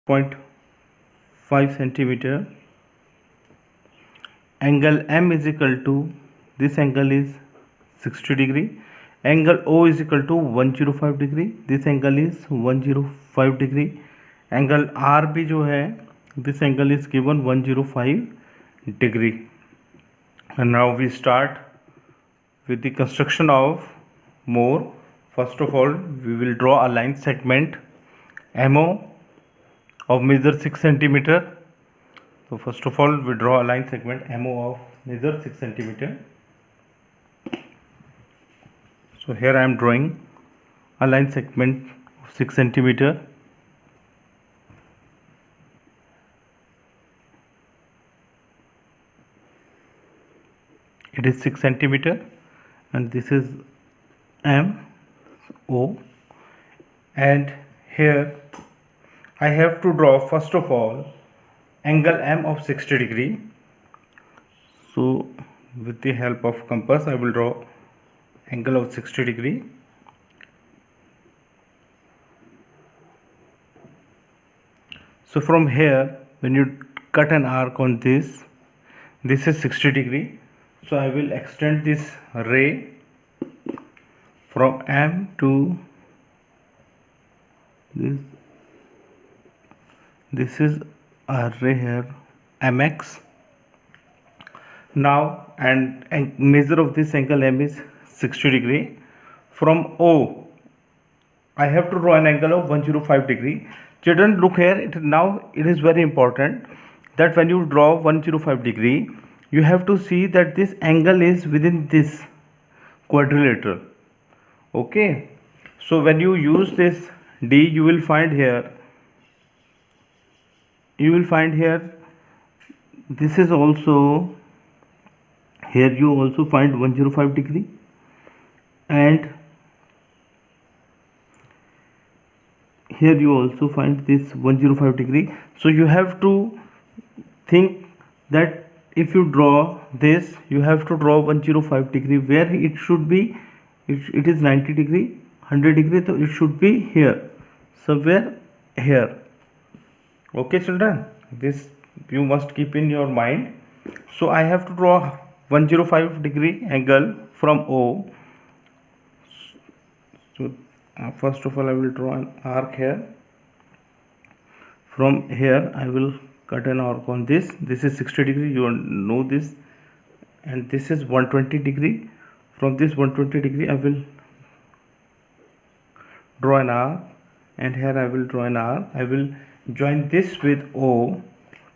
0.5 centimeter. Angle M is equal to, this angle is 60 degree. Angle O is equal to 105 degree. This angle is 105 degree. Angle R भी जो है, this angle is given 105 degree. And now we start with the construction of more. First of all, we will draw a line segment MO of measure 6 centimeter. So first of all, we draw a line segment MO of measure 6 centimeter. So here I am drawing a line segment of 6 centimeter. It is 6 centimeter and this is MO, and here I have to draw first of all angle M of 60 degree. So with the help of compass I will draw angle of 60 degree. So from here, when you cut an arc on this is 60 degree. So I will extend this ray from M to this. This is a ray here, MX. Now, and measure of this angle M is 60 degree. From O, I have to draw an angle of 105 degree. Children, look here. Now it is very important that when you draw 105 degree, you have to see that this angle is within this quadrilateral. Okay. So when you use this D, you will find here. This is also here. You also find 105 degree, and here you also find this 105 degree. So you have to think that if you draw this, you have to draw 105 degree where it should be. It is 90 degree, 100 degree, so it should be here, somewhere here. Okay children, this you must keep in your mind. So I have to draw 105 degree angle from O. So first of all I will draw an arc here. From here I will cut an arc on this. This is 60 degree, you know this, and this is 120 degree. From this 120 degree I will draw an arc, and here I will draw an arc. I will join this with O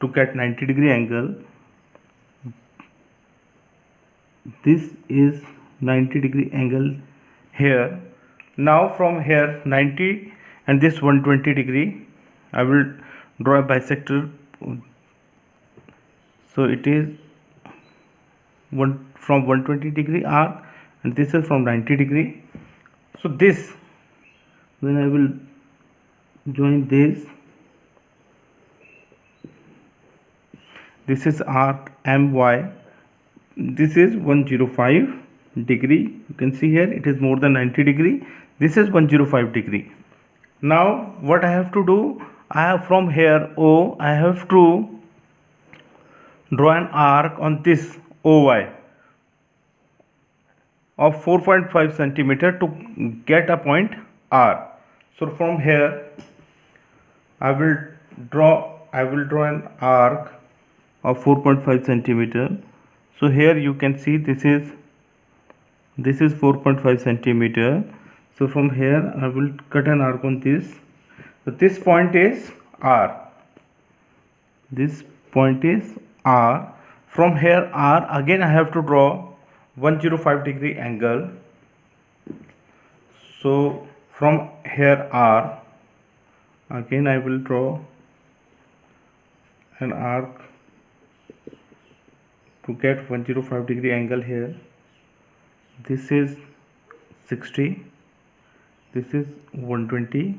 to get 90 degree angle. This is 90 degree angle here. Now from here 90 and this 120 degree, I will draw a bisector. So it is from 120 degree arc, and this is from 90 degree. So this, when I will join this is arc MY. This is 105 degree. You can see here it is more than 90 degree. This is 105 degree. Now what I have to do, I have from here O, I have to draw an arc on this OY of 4.5 centimeter to get a point R. So from here I will draw an arc of 4.5 centimeter. So here you can see this is 4.5 centimeter. So from here I will cut an arc on this. So this point is R. This point is R. From here R, again I have to draw 105 degree angle. So from here R, again I will draw an arc to get 105 degree angle here. This is 60, this is 120,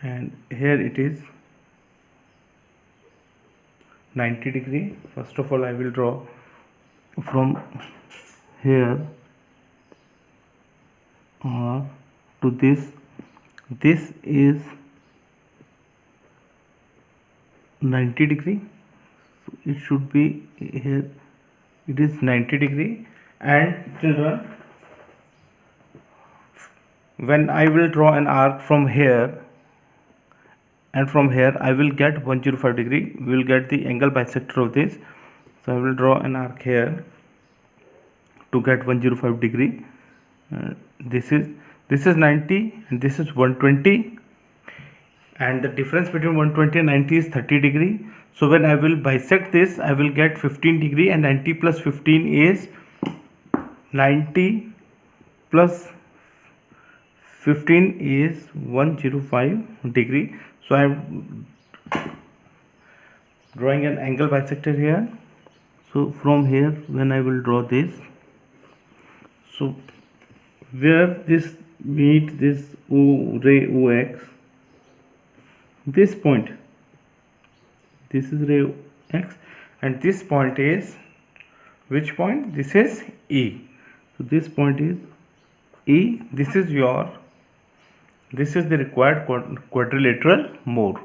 and here it is 90 degree. First of all I will draw from here to this. This is 90 degree, so it should be here, it is 90 degree. And children, when I will draw an arc from here and from here, I will get 105 degree, we will get the angle bisector of this. So I will draw an arc here to get 105 degree. This is 90 and this is 120, and the difference between 120 and 90 is 30 degree. So when I will bisect this, I will get 15 degree, and 90 plus 15 is 90 plus 15 is 105 degree. So I am drawing an angle bisector here. So from here, when I will draw this, so where this meet this ray OX, this point, this is ray X, and this point is, which point? This is E. So this point is E. This is the required quadrilateral Moore.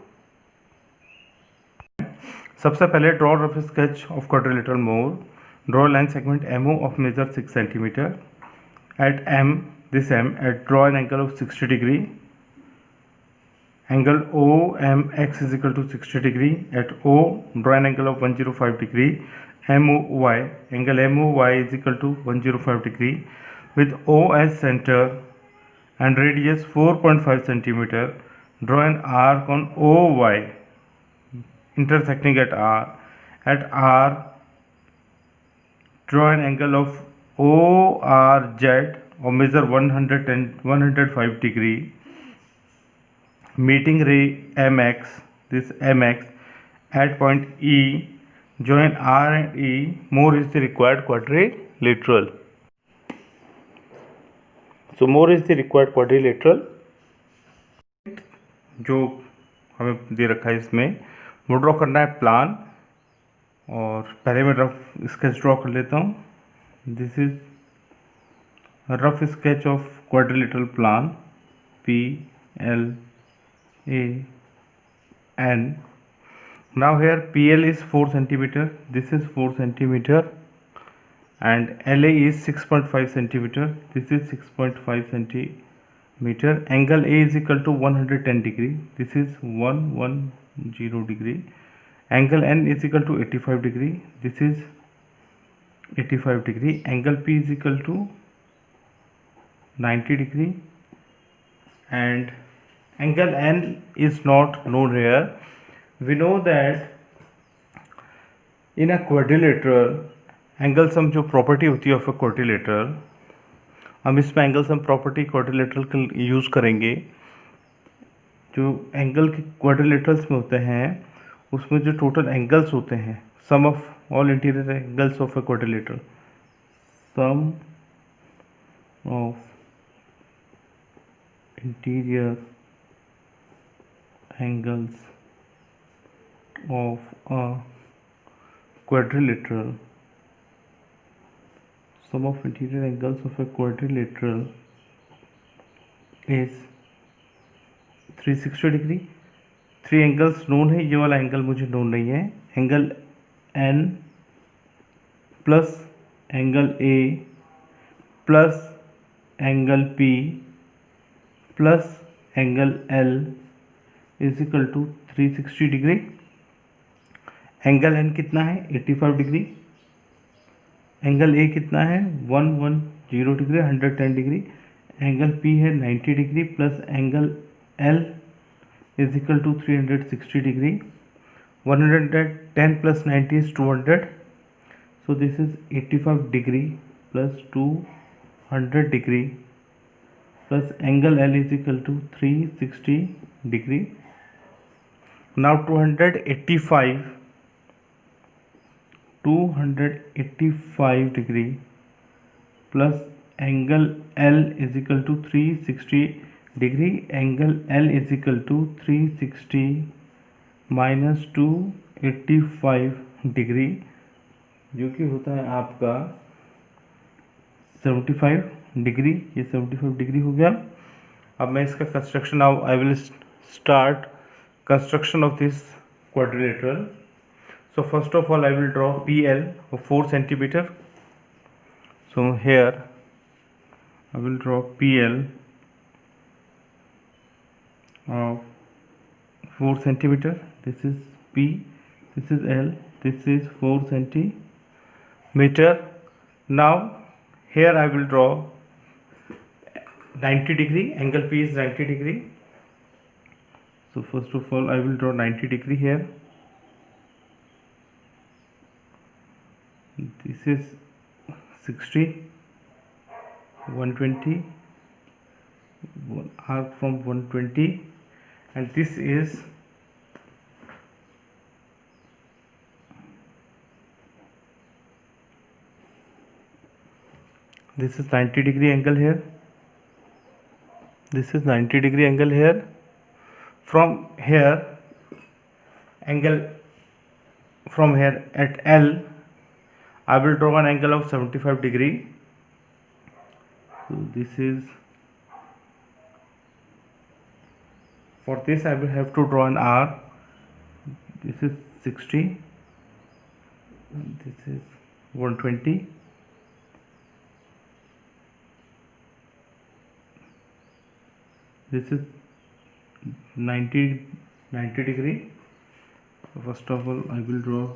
सबसे पहले draw rough sketch of quadrilateral more. Draw line segment MO of measure 6 cm. At M, this M, draw an angle of 60 degree. Angle OMX is equal to 60 degree. At O, draw an angle of 105 degree. MOY, angle MOY is equal to 105 degree. With O as center and radius 4.5 cm, draw an arc on OY intersecting at R. At R, draw an angle of ORZ or measure 105 degree, meeting ray MX, this MX, at point E. Join R and E. More is the required quadrilateral. So more is the required quadrilateral. जो हमें दे रखा है इसमें वो draw करना है plan, और पहले मैं रफ स्केच ड्रॉ कर लेता हूँ. This is rough sketch of quadrilateral plan PLAN. Now here PL is 4 cm, this is 4 cm, and LA is 6.5 cm, this is 6.5 cm. Angle A is equal to 110 degree, this is 110 degree. Angle N is equal to 85 degree, this is 85 degree. Angle P is equal to 90 degree, and angle N is not known here. We know that in a quadrilateral, angle sum जो property होती है of a quadrilateral, हम इसमें angle sum property quadrilateral का use करेंगे. जो angle के quadrilaterals में होते हैं उसमें जो टोटल एंगल्स होते हैं, sum of all interior angles of a quadrilateral, sum of interior angles of a quadrilateral, sum of interior angles of a quadrilateral is 360 degree. 3 angles known है, ये वाला एंगल मुझे नोन नहीं है. Angle N plus angle A plus angle P plus angle L is equal to 360 degree. Angle N कितना है? 85 degree. Angle A कितना है? 110 डिग्री, 110 डिग्री. एंगल P है 90 degree plus angle L is equal to 360 degree. 110 plus 90 is 200. So this is 85 degree plus 200 degree plus angle L is equal to 360 degree. Now 285 degree plus angle L is equal to 360 degree. Angle L is equal to 360 minus 285 degree, जो कि होता है आपका 75 degree. ये 75 degree हो गया. अब मैं इसका construction, I will start construction of this quadrilateral. So first of all I will draw PL of 4 centimeter. So here I will draw PL of 4 centimeter. This is P, this is L, this is 4 centimeter. Now here I will draw 90 degree, angle P is 90 degree. So first of all I will draw 90 degree here. This is 60, 120, one arc from 120, and this is this is 90 degree angle here. This is 90 degree angle here. From here angle from here at L I will draw an angle of 75 degree. So this is, for this I will have to draw an arc. This is 60, this is 120, this is 90 degree. So first of all I will draw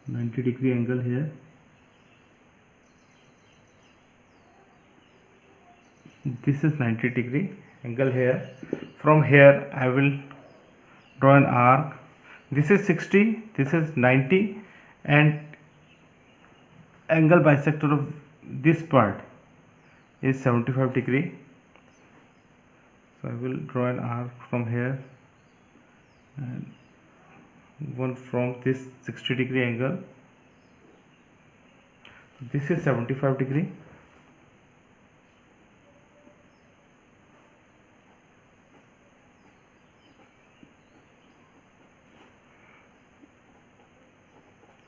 90 degree angle here. This is 90 degree angle here. From here I will draw an arc. This is 60, this is 90, and angle bisector of this part is 75 degree. So I will draw an arc from here and one from this 60 degree angle. This is 75 degree.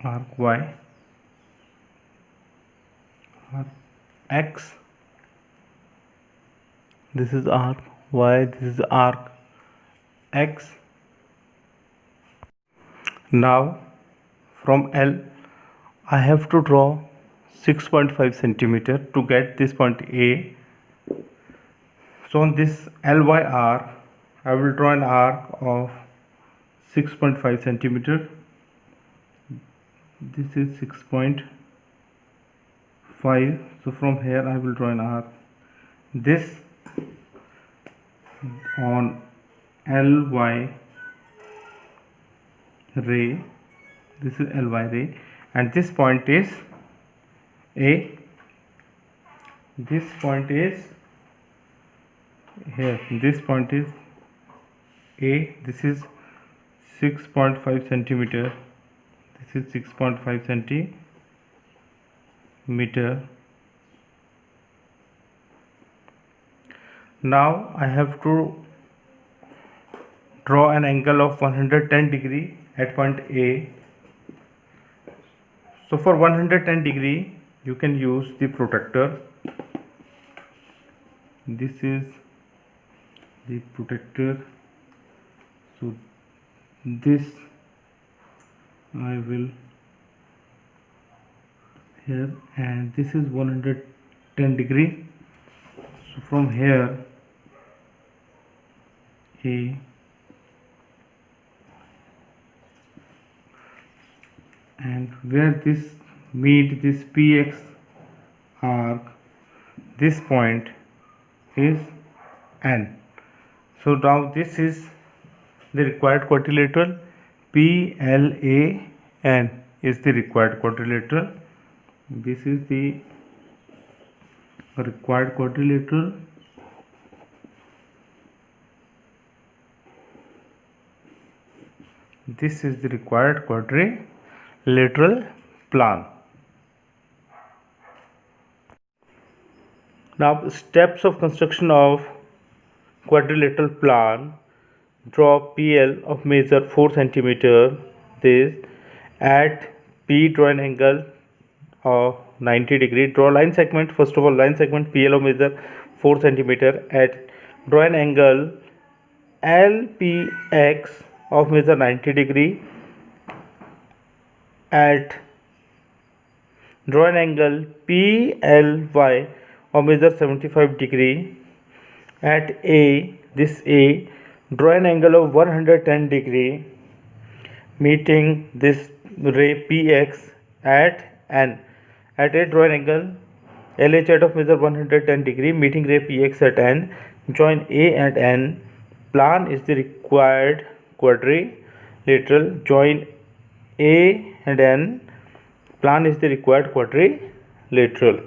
Arc Y, arc X, this is arc Y, this is arc X. Now from L I have to draw 6.5 centimeter to get this point A. So on this LY arc I will draw an arc of 6.5 centimeter. This is 6.5. So from here I will draw an arc. This on LY ray, this is LY ray, and this point is A. This point is here. This point is A. This is 6.5 centimeter. This is 6.5 centimeter. Now I have to draw an angle of 110 degree at point A. So for 110 degree you can use the protractor. This is the protractor. So this I will here, and this is 110 degree. So from here A, and where this meet this PX arc, this point is N. So now this is the required quadrilateral. PLAN is the required quadrilateral. This is the required quadrilateral. This is the required quadrilateral plan. Now steps of construction of quadrilateral plan. Draw PL of measure 4 centimeter. This at P draw an angle of 90 degree. Draw line segment. First of all, line segment PL of measure 4 centimeter. At draw an angle LPX of measure 90 degree at draw an angle PLY of measure 75 degree at A. This A, draw an angle of 110 degree meeting this ray PX at N. At A, draw an angle LHS of measure 110 degree meeting ray PX at N. Join A and N. Plan is the required quadrilateral. Join A and N. Plan is the required quadrilateral.